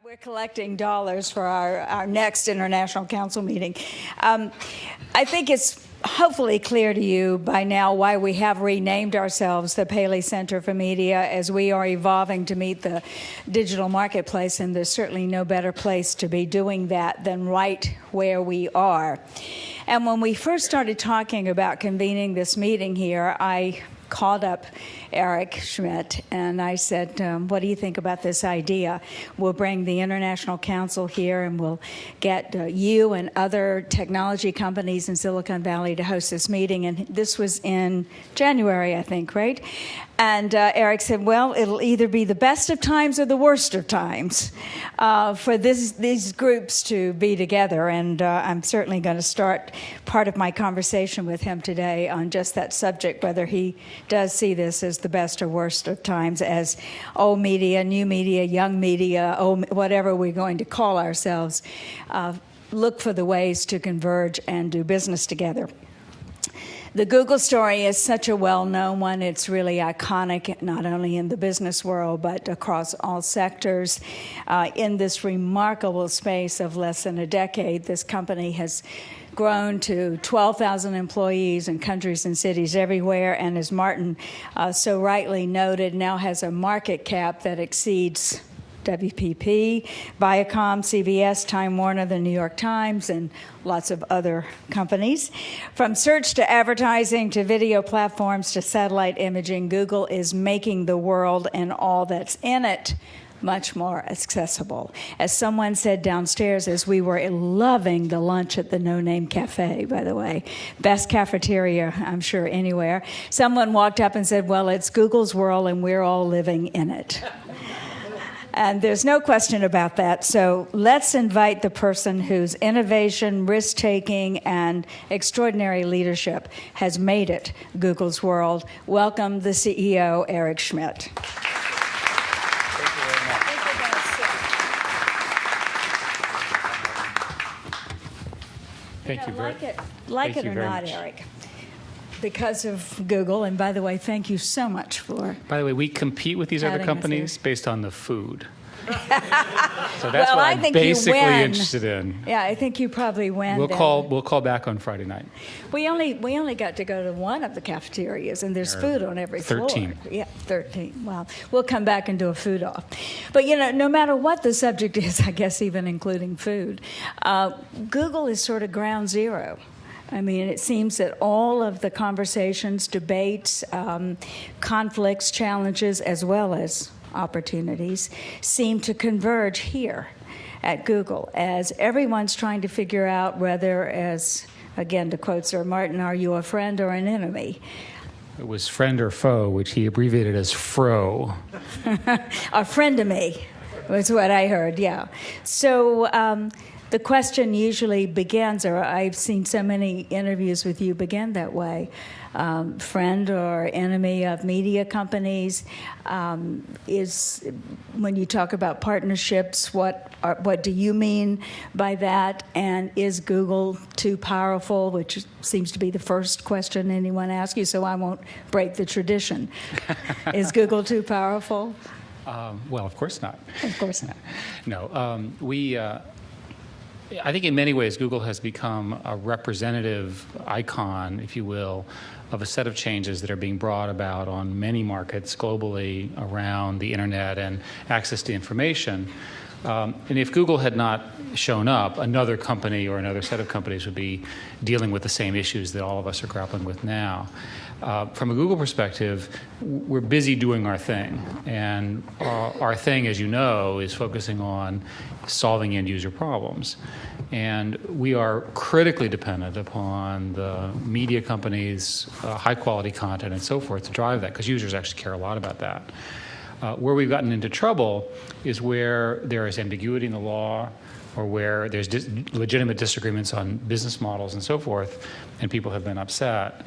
We're collecting dollars for our next International Council meeting. I think it's hopefully clear to you by now why we have renamed ourselves the Paley Center for Media, as we are evolving to meet the digital marketplace, and there's certainly no better place to be doing that than right where we are. And when we first started talking about convening this meeting here, I called up Eric Schmidt, and I said, what do you think about this idea? We'll bring the International Council here, and we'll get you and other technology companies in Silicon Valley to host this meeting. And this was in January, I think, right? And Eric said, well, it'll either be the best of times or the worst of times for these groups to be together. And I'm certainly going to start part of my conversation with him today on just that subject, whether he does see this as the best or worst of times, as old media, new media, young media, whatever we're going to call ourselves, look for the ways to converge and do business together. The Google story is such a well-known one. It's really iconic, not only in the business world, but across all sectors. In this remarkable space of less than a decade, this company has grown to 12,000 employees in countries and cities everywhere, and as Martin so rightly noted, now has a market cap that exceeds WPP, Viacom, CBS, Time Warner, the New York Times, and lots of other companies. From search to advertising to video platforms to satellite imaging, Google is making the world and all that's in it much more accessible. As someone said downstairs as we were loving the lunch at the No Name Cafe, by the way, best cafeteria, I'm sure, anywhere, someone walked up and said, well, it's Google's world and we're all living in it. And there's no question about that. So let's invite the person whose innovation, risk-taking, and extraordinary leadership has made it Google's world. Welcome the CEO, Eric Schmidt. Thank you very much. Thank you very much. Like it or not, Eric, because of Google, and by the way, thank you so much for... By the way, we compete with these other companies based on the food. So that's well, what I'm basically interested in. Yeah, I think you probably win. We'll call back on Friday night. We only got to go to one of the cafeterias, and there's food on every 13. floor. Yeah, 13. Well, we'll come back and do a food off. But, no matter what the subject is, I guess even including food, Google is sort of ground zero. I mean, it seems that all of the conversations, debates, conflicts, challenges, as well as opportunities, seem to converge here at Google, as everyone's trying to figure out whether, as, again, to quote Sir Martin, are you a friend or an enemy? It was friend or foe, which he abbreviated as FRO. A friend of me was what I heard, yeah. So the question usually begins, or I've seen so many interviews with you begin that way, friend or enemy of media companies, is when you talk about partnerships, what do you mean by that? And is Google too powerful, which seems to be the first question anyone asks you, so I won't break the tradition. Is Google too powerful? Well, of course not. Of course not. No, I think in many ways Google has become a representative icon, if you will, of a set of changes that are being brought about on many markets globally around the internet and access to information. And if Google had not shown up, another company or another set of companies would be dealing with the same issues that all of us are grappling with now. From a Google perspective, we're busy doing our thing. And our thing, as you know, is focusing on solving end-user problems. And we are critically dependent upon the media companies, high-quality content, and so forth to drive that, because users actually care a lot about that. Where we've gotten into trouble is where there is ambiguity in the law, or where there's legitimate disagreements on business models and so forth, and people have been upset.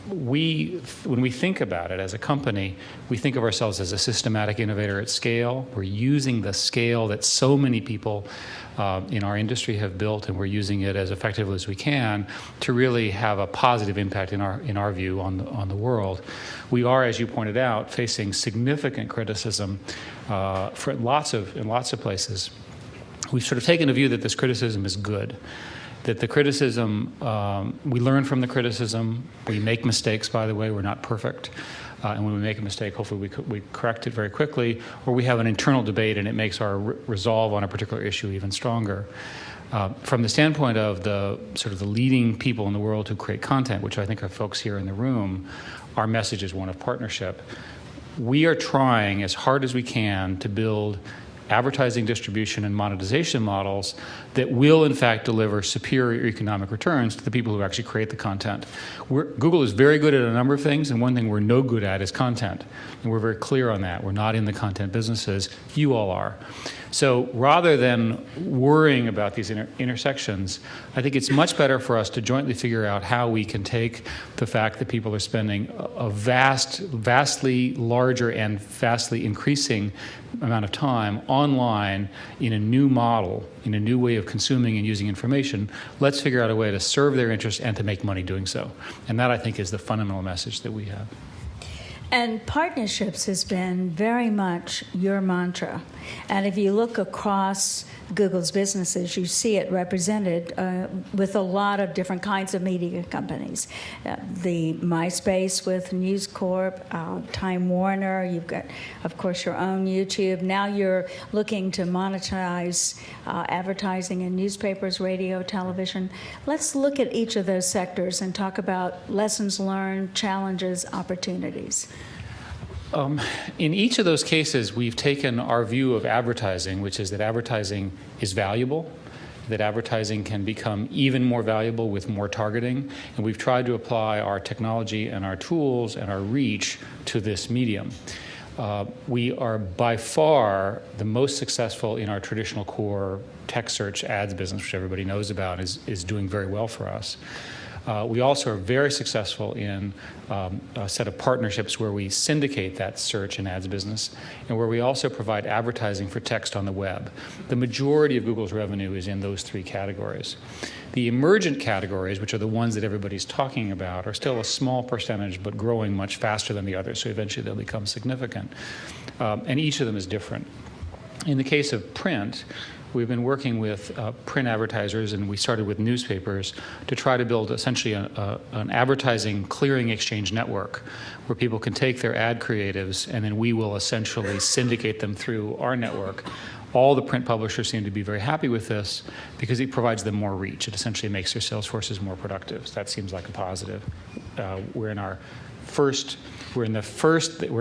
when we think about it as a company, we think of ourselves as a systematic innovator at scale. We're using the scale that so many people in our industry have built, and we're using it as effectively as we can to really have a positive impact in our view on the world. We are, as you pointed out, facing significant criticism in lots of places. We've sort of taken a view that this criticism is good. That the criticism, we learn from the criticism. We make mistakes, by the way. We're not perfect. And when we make a mistake, hopefully we correct it very quickly, or we have an internal debate and it makes our resolve on a particular issue even stronger. From the standpoint of the leading people in the world who create content, which I think are folks here in the room, our message is one of partnership. We are trying as hard as we can to build advertising distribution and monetization models that will in fact deliver superior economic returns to the people who actually create the content. Google is very good at a number of things, and one thing we're no good at is content. And we're very clear on that. We're not in the content businesses. You all are. So rather than worrying about these intersections, I think it's much better for us to jointly figure out how we can take the fact that people are spending a vastly larger and vastly increasing amount of time online in a new model, in a new way of consuming and using information. Let's figure out a way to serve their interests and to make money doing so. And that, I think, is the fundamental message that we have. And partnerships has been very much your mantra. And if you look across Google's businesses, you see it represented with a lot of different kinds of media companies. The MySpace with News Corp, Time Warner, you've got, of course, your own YouTube. Now you're looking to monetize advertising in newspapers, radio, television. Let's look at each of those sectors and talk about lessons learned, challenges, opportunities. In each of those cases, we've taken our view of advertising, which is that advertising is valuable, that advertising can become even more valuable with more targeting, and we've tried to apply our technology and our tools and our reach to this medium. We are by far the most successful in our traditional core text search ads business, which everybody knows about, is doing very well for us. We also are very successful in a set of partnerships where we syndicate that search and ads business, and where we also provide advertising for text on the web. The majority of Google's revenue is in those three categories. The emergent categories, which are the ones that everybody's talking about, are still a small percentage but growing much faster than the others, so eventually they'll become significant. And each of them is different. In the case of print, we've been working with print advertisers, and we started with newspapers to try to build essentially an advertising clearing exchange network where people can take their ad creatives and then we will essentially syndicate them through our network. All the print publishers seem to be very happy with this because it provides them more reach. It essentially makes their sales forces more productive. So that seems like a positive. We're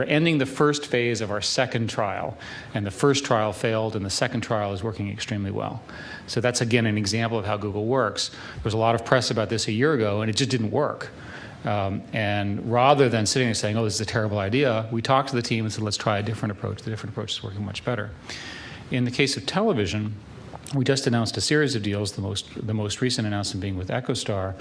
ending the first phase of our second trial, and the first trial failed, and the second trial is working extremely well. So that's, again, an example of how Google works. There was a lot of press about this a year ago, and it just didn't work. And rather than sitting there saying, oh, this is a terrible idea, we talked to the team and said, let's try a different approach. The different approach is working much better. In the case of television, we just announced a series of deals, the most recent announcement being with EchoStar,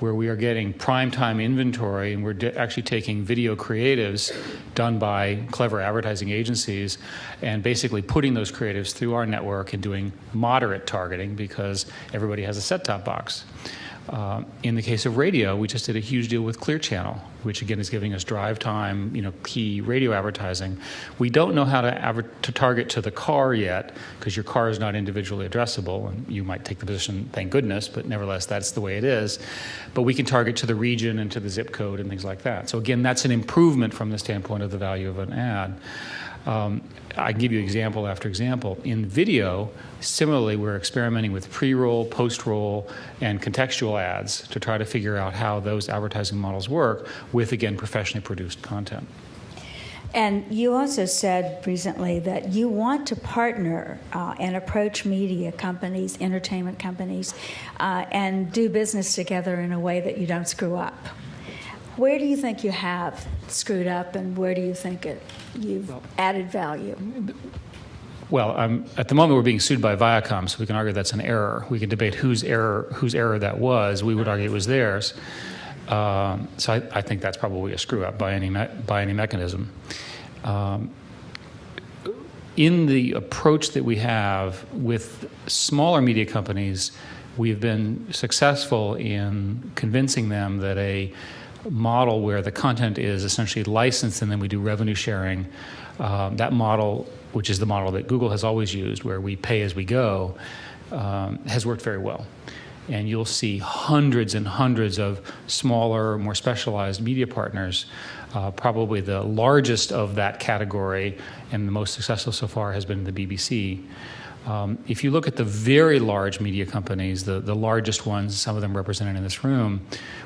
where we are getting primetime inventory, and we're actually taking video creatives done by clever advertising agencies and basically putting those creatives through our network and doing moderate targeting because everybody has a set-top box. In the case of radio, we just did a huge deal with Clear Channel, which again is giving us drive time, key radio advertising. We don't know how to target to the car yet because your car is not individually addressable, and you might take the position, thank goodness, but nevertheless that's the way it is. But we can target to the region and to the zip code and things like that. So again, that's an improvement from the standpoint of the value of an ad. I can give you example after example. In video, similarly, we're experimenting with pre-roll, post-roll, and contextual ads to try to figure out how those advertising models work with, again, professionally produced content. And you also said recently that you want to partner and approach media companies, entertainment companies, and do business together in a way that you don't screw up. Where do you think you have screwed up, and where do you think you've added value? Well, at the moment we're being sued by Viacom, so we can argue that's an error. We can debate whose error that was. We would argue it was theirs. So I think that's probably a screw up by any mechanism. In the approach that we have with smaller media companies, we've been successful in convincing them that a model where the content is essentially licensed and then we do revenue sharing, that model, which is the model that Google has always used, where we pay as we go, has worked very well. And you'll see hundreds and hundreds of smaller, more specialized media partners. Probably the largest of that category and the most successful so far has been the BBC. If you look at the very large media companies, the largest ones, some of them represented in this room,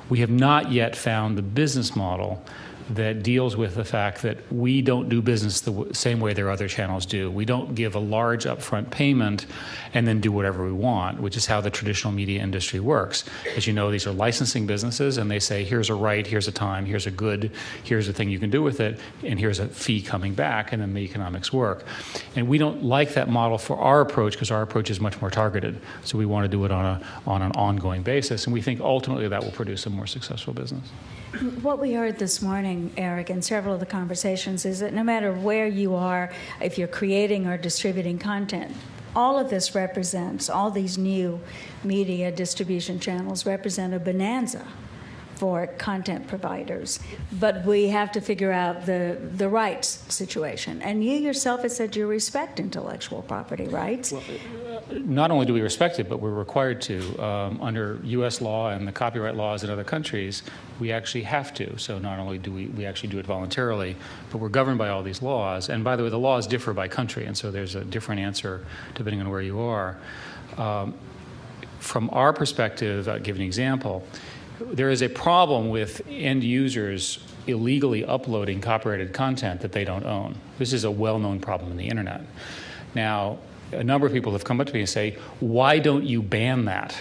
we have not yet found the business model that deals with the fact that we don't do business the same way their other channels do. We don't give a large upfront payment and then do whatever we want, which is how the traditional media industry works. As you know, these are licensing businesses, and they say, here's a right, here's a time, here's a good, here's a thing you can do with it, and here's a fee coming back, and then the economics work. And we don't like that model for our approach, because our approach is much more targeted. So we want to do it on an ongoing basis, and we think ultimately that will produce a more successful business. What we heard this morning, Eric, in several of the conversations is that no matter where you are, if you're creating or distributing content, all of this represents, all these new media distribution channels represent a bonanza for content providers. But we have to figure out the rights situation. And you yourself have said you respect intellectual property rights. Well, not only do we respect it, but we're required to. Under U.S. law and the copyright laws in other countries, we actually have to. So not only do we actually do it voluntarily, but we're governed by all these laws. And by the way, the laws differ by country, and so there's a different answer depending on where you are. From our perspective, I'll give an example. There is a problem with end users illegally uploading copyrighted content that they don't own. This is a well-known problem in the internet. Now, a number of people have come up to me and say, why don't you ban that?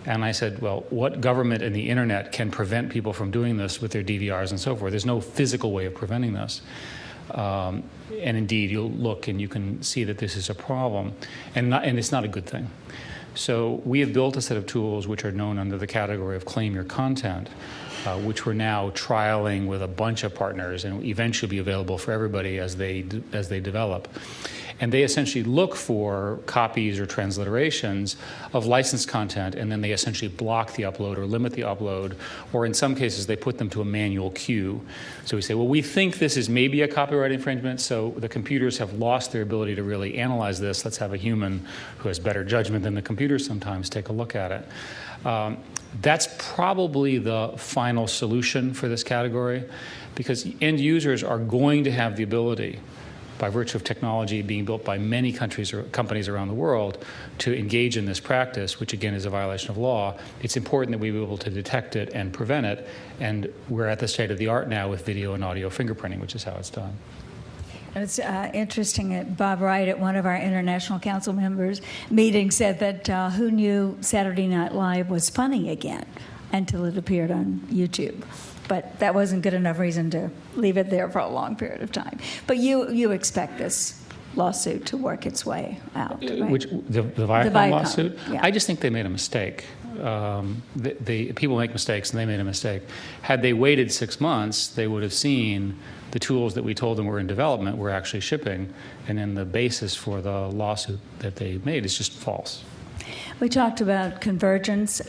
And I said, well, what government in the internet can prevent people from doing this with their DVRs and so forth? There's no physical way of preventing this. And indeed, you'll look and you can see that this is a problem, and it's not a good thing. So we have built a set of tools which are known under the category of Claim Your Content, which we're now trialing with a bunch of partners and will eventually be available for everybody as they develop. And they essentially look for copies or transliterations of licensed content, and then they essentially block the upload or limit the upload, or in some cases they put them to a manual queue. So we say, well, we think this is maybe a copyright infringement, so the computers have lost their ability to really analyze this. Let's have a human who has better judgment than the computers sometimes take a look at it. That's probably the final solution for this category, because end users are going to have the ability, by virtue of technology being built by many countries or companies around the world, to engage in this practice, which again is a violation of law. It's important that we be able to detect it and prevent it, and we're at the state of the art now with video and audio fingerprinting, which is how it's done. It's interesting that Bob Wright at one of our International Council members meetings said that who knew Saturday Night Live was funny again until it appeared on YouTube. But that wasn't good enough reason to leave it there for a long period of time. But you expect this lawsuit to work its way out, right? Which the Viacom lawsuit? Yeah. I just think they made a mistake. People make mistakes, and they made a mistake. Had they waited 6 months, they would have seen the tools that we told them were in development were actually shipping, and then the basis for the lawsuit that they made is just false. We talked about convergence.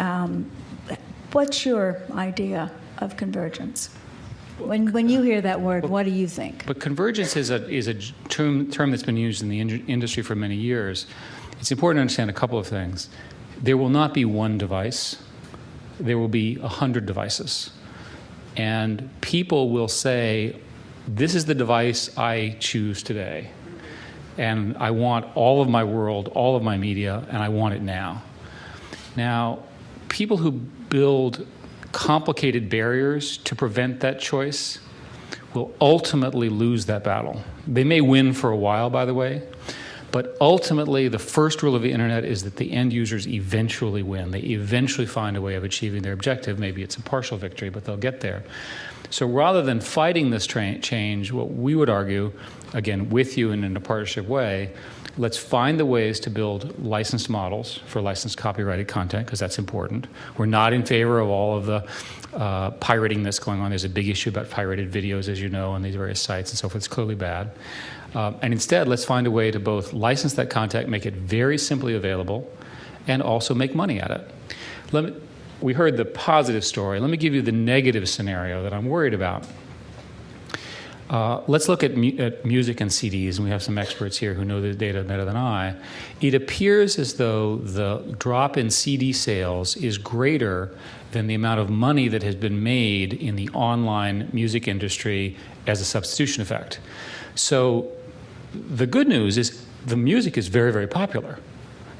What's your idea of convergence? When you hear that word, what do you think? But convergence is a term that's been used in the industry for many years. It's important to understand a couple of things. There will not be one device. There will be 100 devices. And people will say, this is the device I choose today. And I want all of my world, all of my media, and I want it now. Now, people who build complicated barriers to prevent that choice will ultimately lose that battle. They may win for a while, by the way, but ultimately the first rule of the internet is that the end users eventually win. They eventually find a way of achieving their objective. Maybe it's a partial victory, but they'll get there. So rather than fighting this change, what we would argue, again, with you and in a partnership way, let's find the ways to build licensed models for licensed copyrighted content, because that's important. We're not in favor of all of the pirating that's going on. There's a big issue about pirated videos, as you know, on these various sites and so forth. It's clearly bad. And instead, let's find a way to both license that content, make it very simply available, and also make money at it. We heard the positive story. Let me give you the negative scenario that I'm worried about. Let's look at music and CDs, and we have some experts here who know the data better than I. It appears as though the drop in CD sales is greater than the amount of money that has been made in the online music industry as a substitution effect. So the good news is the music is very, very popular.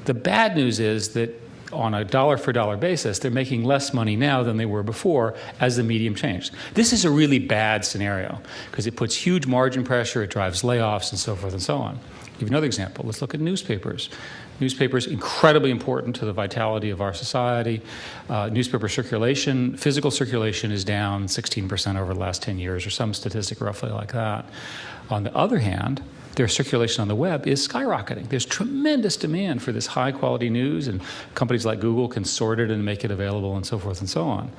The bad news is that on a dollar-for-dollar basis, they're making less money now than they were before as the medium changed. This is a really bad scenario because it puts huge margin pressure, it drives layoffs, and so forth and so on. I'll give you another example. Let's look at newspapers. Newspapers, incredibly important to the vitality of our society. Newspaper circulation, physical circulation is down 16% over the last 10 years, or some statistic roughly like that. On the other hand, their circulation on the web is skyrocketing. There's tremendous demand for this high-quality news, and companies like Google can sort it and make it available and so forth and so on.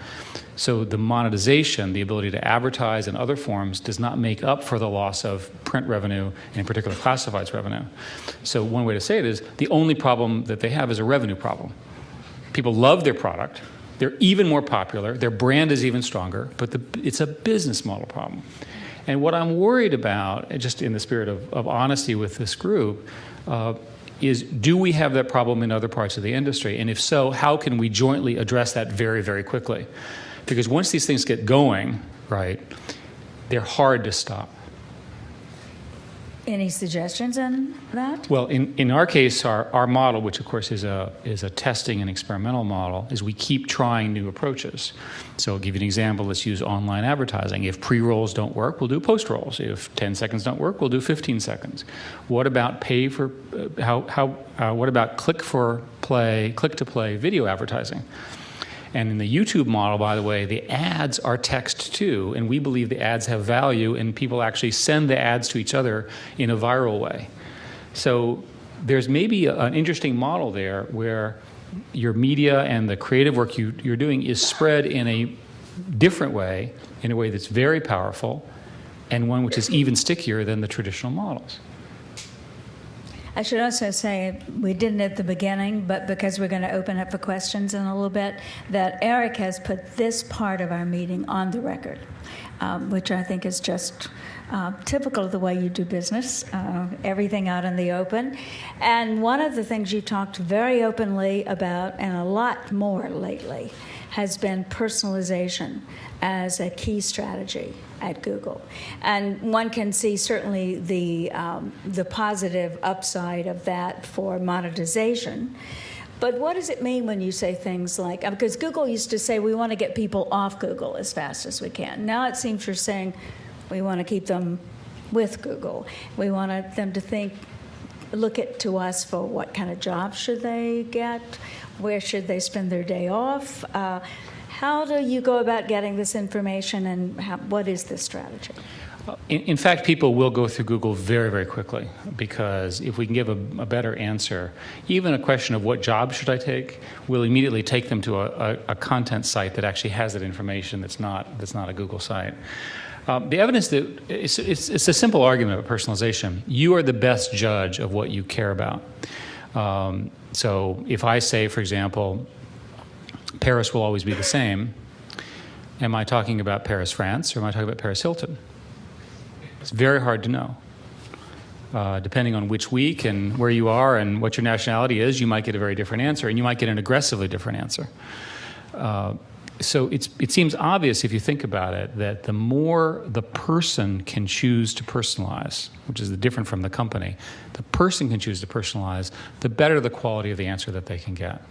So the monetization, the ability to advertise in other forms, does not make up for the loss of print revenue, and in particular classifieds revenue. So one way to say it is the only problem that they have is a revenue problem. People love their product. They're even more popular. Their brand is even stronger, but it's a business model problem. And what I'm worried about, just in the spirit of honesty with this group, is do we have that problem in other parts of the industry? And if so, how can we jointly address that very, very quickly? Because once these things get going, right, they're hard to stop. Any suggestions on that? Well, in our case, our model, which of course is a testing and experimental model, is we keep trying new approaches. So I'll give you an example. Let's use online advertising. If pre-rolls don't work, we'll do post-rolls. If 10 seconds don't work, we'll do 15 seconds. What about what about click-to-play video advertising? And in the YouTube model, by the way, the ads are text too, and we believe the ads have value, and people actually send the ads to each other in a viral way. So there's maybe an interesting model there where your media and the creative work you're doing is spread in a different way, in a way that's very powerful, and one which is even stickier than the traditional models. I should also say, we didn't at the beginning, but because we're going to open up for questions in a little bit, that Eric has put this part of our meeting on the record, which I think is just typical of the way you do business, everything out in the open. And one of the things you talked very openly about, and a lot more lately, has been personalization as a key strategy at Google. And one can see certainly the positive upside of that for monetization. But what does it mean when you say things like, because Google used to say we want to get people off Google as fast as we can. Now it seems you're saying we want to keep them with Google. We want them to look to us for what kind of jobs should they get, where should they spend their day off. How do you go about getting this information, and what is this strategy? In fact, people will go through Google very, very quickly, because if we can give a better answer, even a question of what job should I take will immediately take them to a content site that actually has that information that's not a Google site. The evidence that it's a simple argument about personalization. You are the best judge of what you care about. So if I say, for example, Paris will always be the same, am I talking about Paris, France, or am I talking about Paris Hilton? It's very hard to know. Depending on which week and where you are and what your nationality is, you might get a very different answer, and you might get an aggressively different answer. So it seems obvious if you think about it that the more the person can choose to personalize, which is different from the company, the person can choose to personalize, the better the quality of the answer that they can get.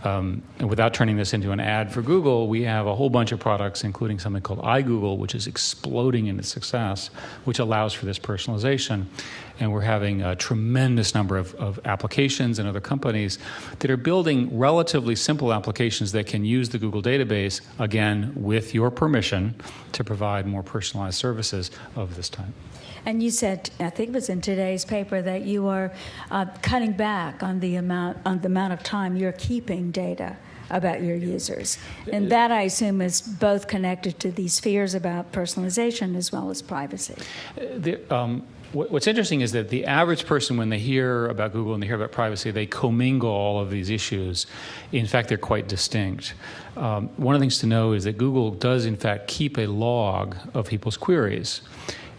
And without turning this into an ad for Google, we have a whole bunch of products, including something called iGoogle, which is exploding in its success, which allows for this personalization. And we're having a tremendous number of applications and other companies that are building relatively simple applications that can use the Google database, again, with your permission, to provide more personalized services of this type. And you said, I think it was in today's paper, that you are cutting back on the amount of time you're keeping data about your users. And that, I assume, is both connected to these fears about personalization as well as privacy. What's interesting is that the average person, when they hear about Google and they hear about privacy, they commingle all of these issues. In fact, they're quite distinct. One of the things to know is that Google does, in fact, keep a log of people's queries.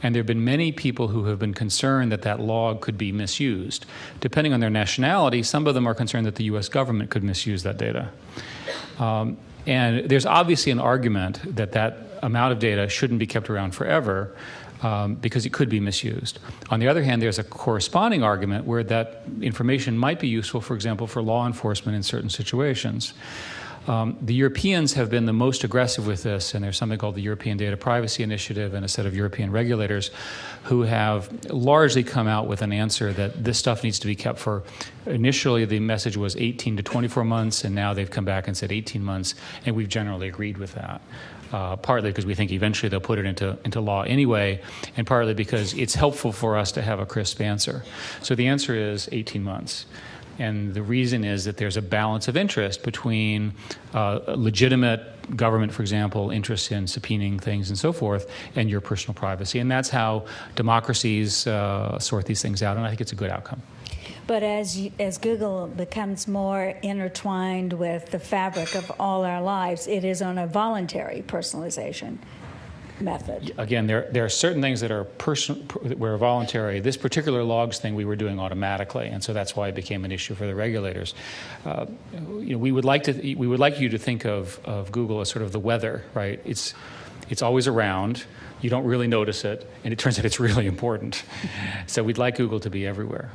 And there have been many people who have been concerned that that log could be misused. Depending on their nationality, some of them are concerned that the U.S. government could misuse that data. And there's obviously an argument that that amount of data shouldn't be kept around forever because it could be misused. On the other hand, there's a corresponding argument where that information might be useful, for example, for law enforcement in certain situations. The Europeans have been the most aggressive with this, and there's something called the European Data Privacy Initiative and a set of European regulators who have largely come out with an answer that this stuff needs to be kept for, initially the message was 18 to 24 months, and now they've come back and said 18 months, and we've generally agreed with that. Partly because we think eventually they'll put it into law anyway, and partly because it's helpful for us to have a crisp answer. So the answer is 18 months. And the reason is that there's a balance of interest between legitimate government, for example, interest in subpoenaing things and so forth, and your personal privacy. And that's how democracies sort these things out, and I think it's a good outcome. But as Google becomes more intertwined with the fabric of all our lives, it is on a voluntary personalization method. Again, there are certain things that are were voluntary. This particular logs thing we were doing automatically, and so that's why it became an issue for the regulators. We would like you to think of Google as sort of the weather, right? It's always around. You don't really notice it, and it turns out it's really important. So we'd like Google to be everywhere.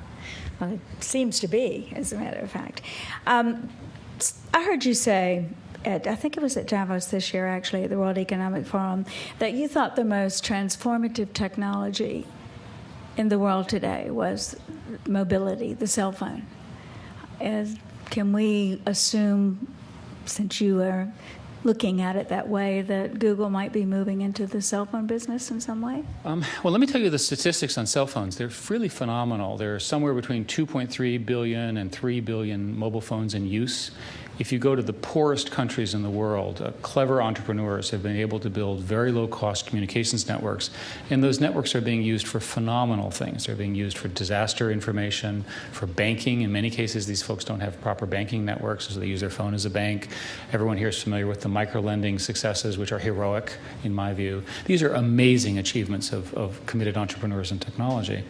Well, it seems to be, as a matter of fact. I heard you say, I think it was at Davos this year, actually, at the World Economic Forum, that you thought the most transformative technology in the world today was mobility, the cell phone. Can we assume, since you are looking at it that way, that Google might be moving into the cell phone business in some way? Well, let me tell you the statistics on cell phones. They're really phenomenal. There are somewhere between 2.3 billion and 3 billion mobile phones in use. If you go to the poorest countries in the world, clever entrepreneurs have been able to build very low-cost communications networks, and those networks are being used for phenomenal things. They're being used for disaster information, for banking. In many cases, these folks don't have proper banking networks, so they use their phone as a bank. Everyone here is familiar with the micro-lending successes, which are heroic, in my view. These are amazing achievements of committed entrepreneurs in technology.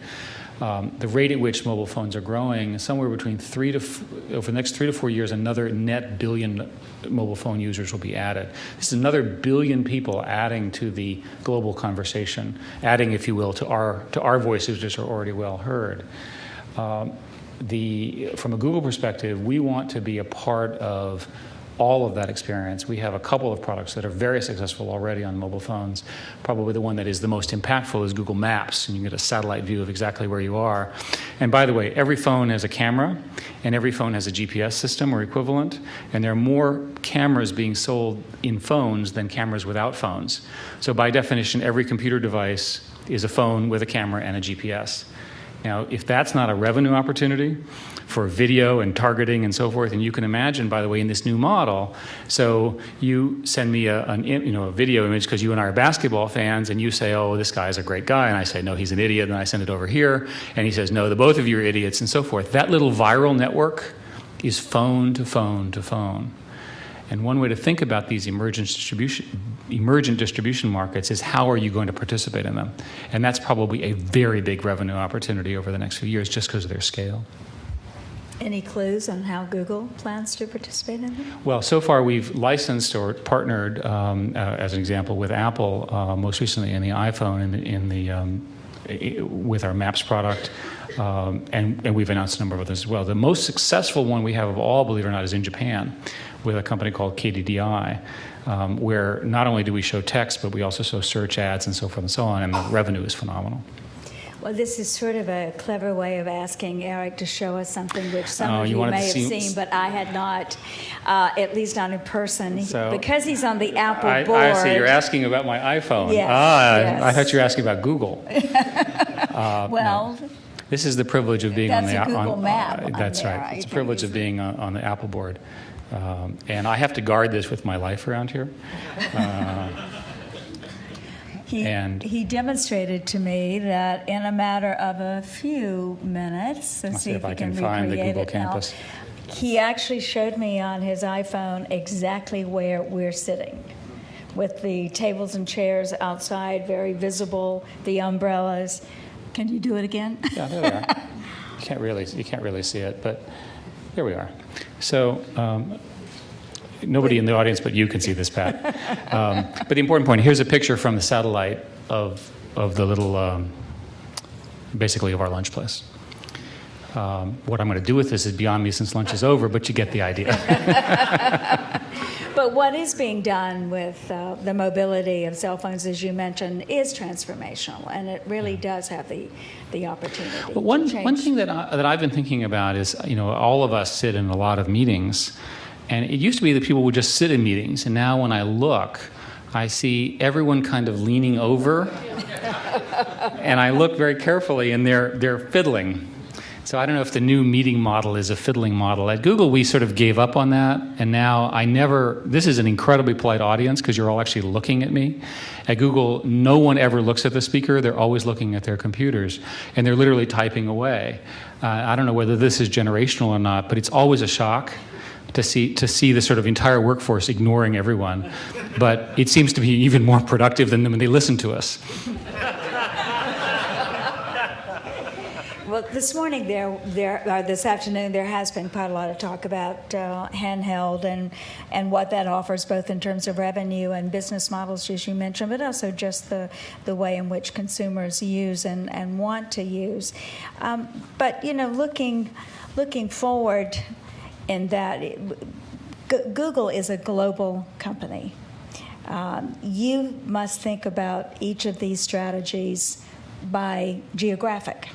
The rate at which mobile phones are growing, somewhere between over the next 3 to 4 years, another net billion mobile phone users will be added. This is another billion people adding to the global conversation, adding, if you will, to our voices, which are already well heard. From a Google perspective, we want to be a part of all of that experience. We have a couple of products that are very successful already on mobile phones. Probably the one that is the most impactful is Google Maps, and you get a satellite view of exactly where you are. And by the way, every phone has a camera, and every phone has a GPS system or equivalent, and there are more cameras being sold in phones than cameras without phones. So by definition, every computer device is a phone with a camera and a GPS. Now, if that's not a revenue opportunity for video and targeting and so forth, and you can imagine, by the way, in this new model, so you send me a video image because you and I are basketball fans, and you say, oh, this guy's a great guy, and I say, no, he's an idiot, and I send it over here, and he says, no, the both of you are idiots, and so forth. That little viral network is phone to phone to phone. And one way to think about these emergent distribution markets is how are you going to participate in them? And that's probably a very big revenue opportunity over the next few years just because of their scale. Any clues on how Google plans to participate in them? Well, so far we've licensed or partnered, as an example, with Apple, most recently in the iPhone, in the with our Maps product, and we've announced a number of others as well. The most successful one we have of all, believe it or not, is in Japan with a company called KDDI, where not only do we show text, but we also show search ads and so forth and so on, and the revenue is phenomenal. Well, this is sort of a clever way of asking Eric to show us something which some of you wanted may to have see- seen, but I had not, at least not in person. So- Because he's on the Apple board. I see. You're asking about my iPhone. Yes, yes. I yes. thought you were asking about Google. Well, No. This is the privilege of being That's on the a Google map on that's there, right. I It's a think, privilege of isn't it? being on the Apple board, and I have to guard this with my life around here. he demonstrated to me that in a matter of a few minutes, let's see if I we can can find the recreate Google it now. campus. He actually showed me on his iPhone exactly where we're sitting, with the tables and chairs outside, very visible, the umbrellas. Can you do it again? Yeah, there they are. You can't really see it, but here we are. So nobody in the audience but you can see this, Pat. But the important point, here's a picture from the satellite of the little, basically of our lunch place. What I'm going to do with this is beyond me since lunch is over, but you get the idea. But what is being done with the mobility of cell phones, as you mentioned, is transformational, and it really does have the opportunity But to one change. thing that I've been thinking about is, all of us sit in a lot of meetings, and it used to be that people would just sit in meetings, and now when I look, I see everyone kind of leaning over, and I look very carefully, and they're fiddling. So I don't know if the new meeting model is a fiddling model. At Google, we sort of gave up on that, and now this is an incredibly polite audience because you're all actually looking at me. At Google, no one ever looks at the speaker. They're always looking at their computers, and they're literally typing away. I don't know whether this is generational or not, but it's always a shock to see the sort of entire workforce ignoring everyone. But it seems to be even more productive than when they listen to us. Well, this morning this afternoon, there has been quite a lot of talk about handheld and what that offers, both in terms of revenue and business models, as you mentioned, but also just the way in which consumers use and want to use. But looking forward, in that Google is a global company. You must think about each of these strategies by geographic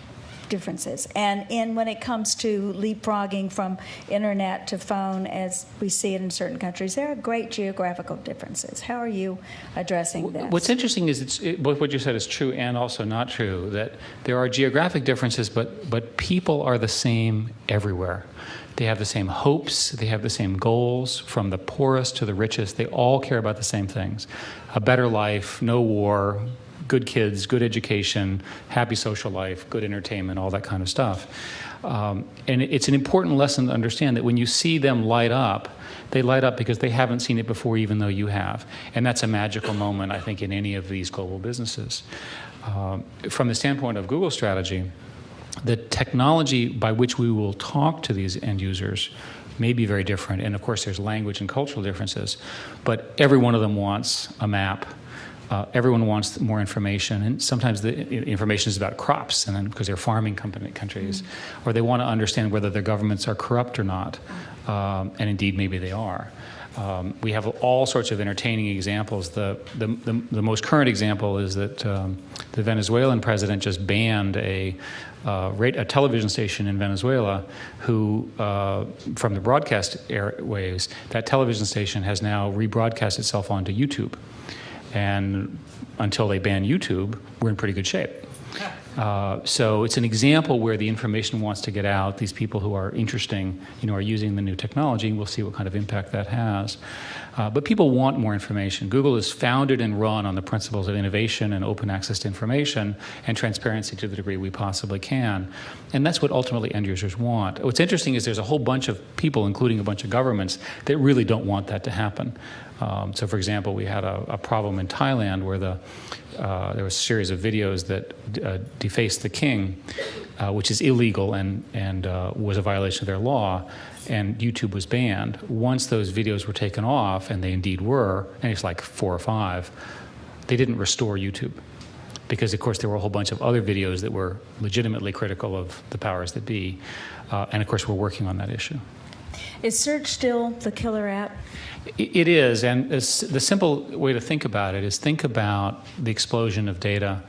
differences. And when it comes to leapfrogging from internet to phone, as we see it in certain countries, there are great geographical differences. How are you addressing this? What's interesting is both what you said is true and also not true, that there are geographic differences, but people are the same everywhere. They have the same hopes, they have the same goals, from the poorest to the richest. They all care about the same things: a better life, no war, good kids, good education, happy social life, good entertainment, all that kind of stuff. And it's an important lesson to understand that when you see them light up, they light up because they haven't seen it before, even though you have. And that's a magical moment, I think, in any of these global businesses. From the standpoint of Google's strategy, the technology by which we will talk to these end users may be very different. And of course, there's language and cultural differences. But every one of them wants a map. Everyone wants more information, and sometimes the information is about crops, and then because they're farming countries, or they want to understand whether their governments are corrupt or not, and indeed maybe they are. We have all sorts of entertaining examples. The most current example is that the Venezuelan president just banned a television station in Venezuela who, from the broadcast airwaves, that television station has now rebroadcast itself onto YouTube. And until they ban YouTube, we're in pretty good shape. So it's an example where the information wants to get out. These people who are interesting, are using the new technology, and we'll see what kind of impact that has. But people want more information. Google is founded and run on the principles of innovation and open access to information and transparency to the degree we possibly can. And that's what ultimately end users want. What's interesting is there's a whole bunch of people, including a bunch of governments, that really don't want that to happen. So, for example, we had a problem in Thailand where there was a series of videos that defaced the king, which is illegal and was a violation of their law, and YouTube was banned. Once those videos were taken off, and they indeed were, and it's like 4 or 5, they didn't restore YouTube because, of course, there were a whole bunch of other videos that were legitimately critical of the powers that be. And, of course, we're working on that issue. Is search still the killer app? It is, and the simple way to think about it is think about the explosion of data.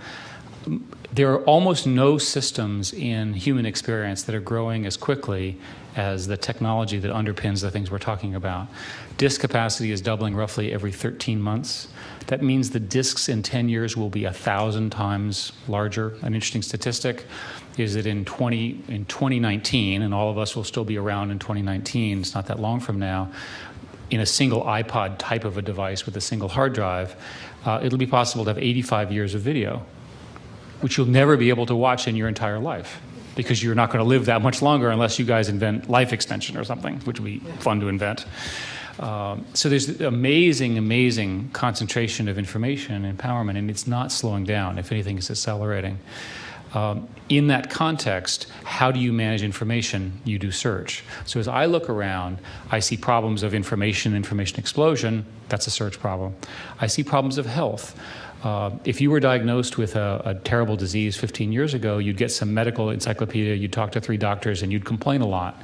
There are almost no systems in human experience that are growing as quickly as the technology that underpins the things we're talking about. Disk capacity is doubling roughly every 13 months. That means the disks in 10 years will be 1,000 times larger. An interesting statistic is that in 2019, and all of us will still be around in 2019, it's not that long from now, in a single iPod type of a device with a single hard drive, it'll be possible to have 85 years of video, which you'll never be able to watch in your entire life, because you're not going to live that much longer unless you guys invent life extension or something, which would be fun to invent. So there's amazing, amazing concentration of information and empowerment, and it's not slowing down. If anything, it's accelerating. In that context, how do you manage information? You do search. So as I look around, I see problems of information explosion. That's a search problem. I see problems of health. If you were diagnosed with a terrible disease 15 years ago, you'd get some medical encyclopedia, you'd talk to 3 doctors, and you'd complain a lot.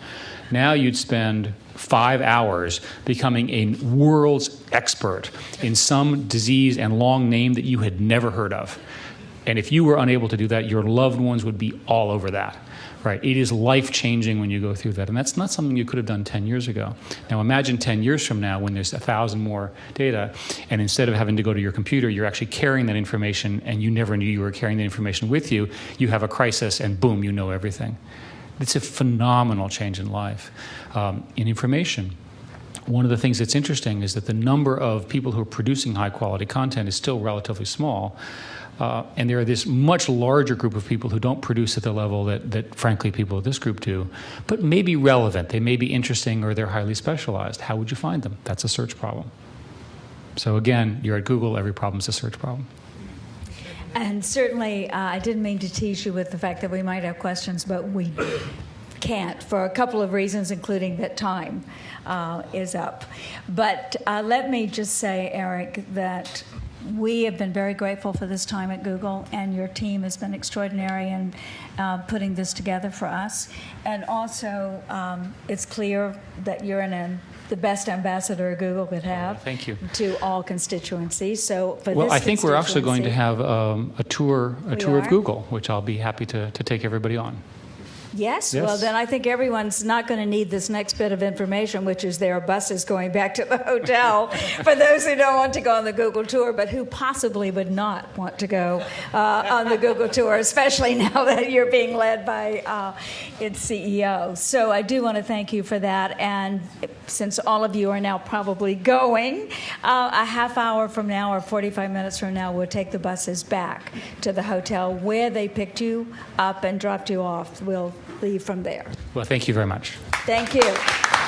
Now you'd spend 5 hours becoming a world's expert in some disease and long name that you had never heard of. And if you were unable to do that, your loved ones would be all over that. Right? It is life-changing when you go through that. And that's not something you could have done 10 years ago. Now imagine 10 years from now when there's 1,000 more data, and instead of having to go to your computer, you're actually carrying that information, and you never knew you were carrying that information with you. You have a crisis, and boom, you know everything. It's a phenomenal change in life. In information, one of the things that's interesting is that the number of people who are producing high-quality content is still relatively small. And there are this much larger group of people who don't produce at the level that frankly, people of this group do, but may be relevant. They may be interesting, or they're highly specialized. How would you find them? That's a search problem. So again, you're at Google, every problem is a search problem. And certainly, I didn't mean to tease you with the fact that we might have questions, but we can't for a couple of reasons, including that time is up. But let me just say, Eric, that we have been very grateful for this time at Google, and your team has been extraordinary in putting this together for us. And also, it's clear that you're the best ambassador Google could have. Thank you. To all constituencies. So for well, this I think we're actually going to have a tour of Google, which I'll be happy to take everybody on. Yes? Well, then I think everyone's not going to need this next bit of information, which is there are buses going back to the hotel for those who don't want to go on the Google tour, but who possibly would not want to go on the Google tour, especially now that you're being led by its CEO. So I do want to thank you for that. And since all of you are now probably going, a half hour from now or 45 minutes from now, we'll take the buses back to the hotel where they picked you up and dropped you off. We'll leave from there. Well, thank you very much. Thank you.